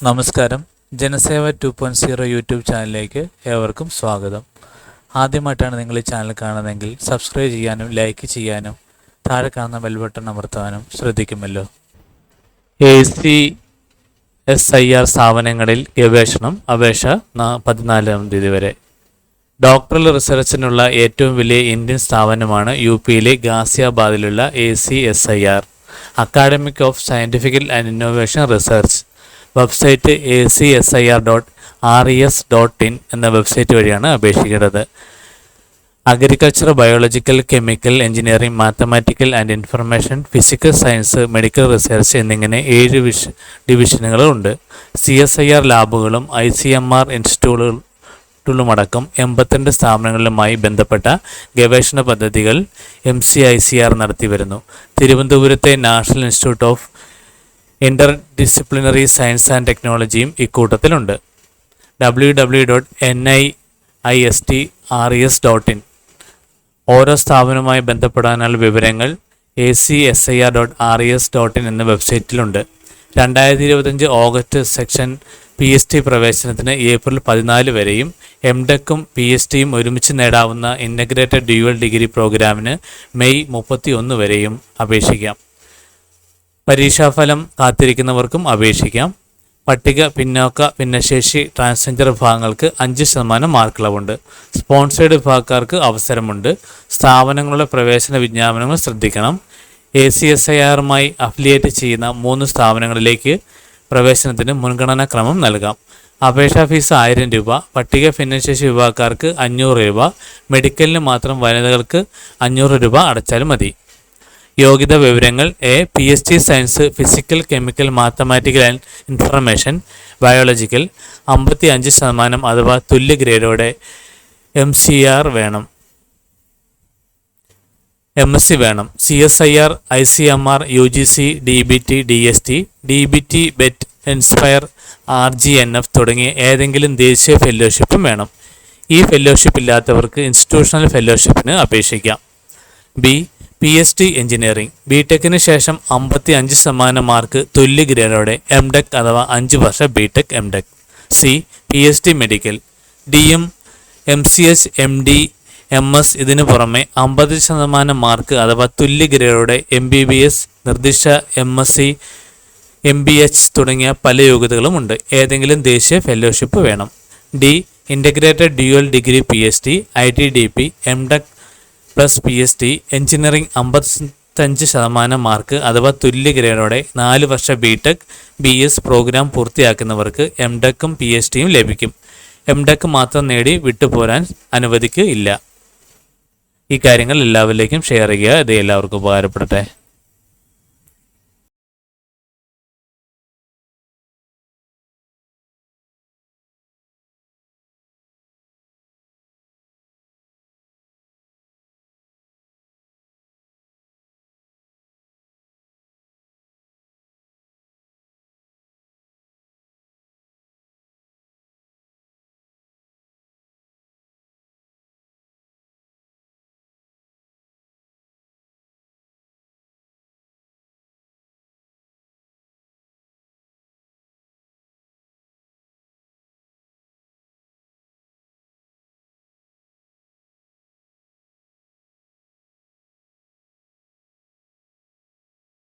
നമസ്കാരം. ജനസേവ 2.0 യൂട്യൂബ് ചാനലിലേക്ക് ഏവർക്കും സ്വാഗതം. ആദ്യമായിട്ടാണ് നിങ്ങൾ ഈ ചാനൽ കാണുന്നതെങ്കിൽ സബ്സ്ക്രൈബ് ചെയ്യാനും ലൈക്ക് ചെയ്യാനും താഴെ കാണുന്ന ബെൽ ബട്ടൺ അമർത്താനും ശ്രദ്ധിക്കുമല്ലോ. ACSIR സ്ഥാപനങ്ങളിൽ ഗവേഷണം അപേക്ഷ 14-ാം തീയതി വരെ. ഡോക്ടറൽ റിസർച്ചിനുള്ള ഏറ്റവും വലിയ ഇന്ത്യൻ സ്ഥാപനമാണ് UPയിലെ ഗാസിയാബാദിലുള്ള ACSIR, academic of scientifical and innovation research. Website ACSIR.res.in എന്ന വെബ്സൈറ്റ് വഴിയാണ് അപേക്ഷിക്കേണ്ടത്. Agriculture, biological, chemical, engineering, mathematical and information, physical science, medical research എന്നിങ്ങനെ 7 ഡിവിഷനുകളുണ്ട്. CSIR ലാബുകളും ICMR ഇൻസ്റ്റിറ്റ്യൂട്ടുകളുമടക്കം 82 സ്ഥാപനങ്ങളുമായി ബന്ധപ്പെട്ട ഗവേഷണ പദ്ധതികൾ MCICR നടത്തി വരുന്നു. തിരുവനന്തപുരത്തെ national institute of interdisciplinary science and ടെക്നോളജിയും ഇക്കൂട്ടത്തിലുണ്ട്. www.nistres.in. ഓരോ സ്ഥാപനവുമായി ബന്ധപ്പെടാനുള്ള വിവരങ്ങൾ ACSIR.res.in എന്ന വെബ്സൈറ്റിലുണ്ട്. 2025 ഓഗസ്റ്റ് സെക്ഷൻ PhD പ്രവേശനത്തിന് ഏപ്രിൽ 14 വരെയും MDECും PhDയും ഒരുമിച്ച് നേടാവുന്ന ഇൻ്റഗ്രേറ്റഡ് ഡ്യുവൽ ഡിഗ്രി പ്രോഗ്രാമിന് മെയ് 31 വരെയും അപേക്ഷിക്കാം. പരീക്ഷാഫലം കാത്തിരിക്കുന്നവർക്കും അപേക്ഷിക്കാം. പട്ടിക, പിന്നോക്ക, ഭിന്നശേഷി, ട്രാൻസ്ജെൻഡർ വിഭാഗങ്ങൾക്ക് 5% മാർക്കിളവുണ്ട്. സ്പോൺസേഡ് വിഭാഗക്കാർക്ക് അവസരമുണ്ട്. സ്ഥാപനങ്ങളുടെ പ്രവേശന വിജ്ഞാപനങ്ങൾ ശ്രദ്ധിക്കണം. ACSIRമായി അഫിലിയേറ്റ് ചെയ്യുന്ന 3 സ്ഥാപനങ്ങളിലേക്ക് പ്രവേശനത്തിന് മുൻഗണനാ ക്രമം നൽകാം. അപേക്ഷാ ഫീസ് 1000 രൂപ. പട്ടിക, ഭിന്നശേഷി വിഭാഗക്കാർക്ക് 500 രൂപ. മെഡിക്കലിന് മാത്രം വനിതകൾക്ക് 500 രൂപ അടച്ചാലും മതി. യോഗ്യത വിവരങ്ങൾ: PhD science, physical, chemical, mathematical and information, biological 55% അഥവാ തുല്യ ഗ്രേഡോടെ MSc വേണം. CSIR, ICMR, UGC, DBT, DST, DBT, BET, inspire, RGNF തുടങ്ങിയ ഏതെങ്കിലും ദേശീയ ഫെല്ലോഷിപ്പും വേണം. ഈ ഫെല്ലോഷിപ്പ് ഇല്ലാത്തവർക്ക് ഇൻസ്റ്റിറ്റ്യൂഷണൽ ഫെല്ലോഷിപ്പിന് അപേക്ഷിക്കാം. PhD എഞ്ചിനീയറിംഗ്, BTechന് ശേഷം 55% മാർക്ക് തുല്യ ഗ്രേഡോടെ MDEC അഥവാ 5 വർഷ BTech MDEC. PhD medical, DM, MCH, MD, MS ഇതിനു പുറമെ 50% മാർക്ക് അഥവാ തുല്യ ഗ്രേഡോടെ MBBS, നിർദ്ദിഷ്ട MSc, MBH തുടങ്ങിയ പല യോഗ്യതകളുമുണ്ട്. ഏതെങ്കിലും ദേശീയ ഫെല്ലോഷിപ്പ് വേണം. Integrated dual degree PhD, ITDP, MDEC plus PhD, engineering 55% mark അഥവാ തുല്യ ഗ്രേഡോടെ 4 വർഷ BTech, BS പ്രോഗ്രാം പൂർത്തിയാക്കുന്നവർക്ക് MDECും PhDയും ലഭിക്കും. MDEC മാത്രം നേടി വിട്ടുപോരാൻ അനുവദിക്കില്ല. ഈ കാര്യങ്ങൾ എല്ലാവരിലേക്കും ഷെയർ ചെയ്യുക. ഇത് എല്ലാവർക്കും ഉപകാരപ്പെടട്ടെ.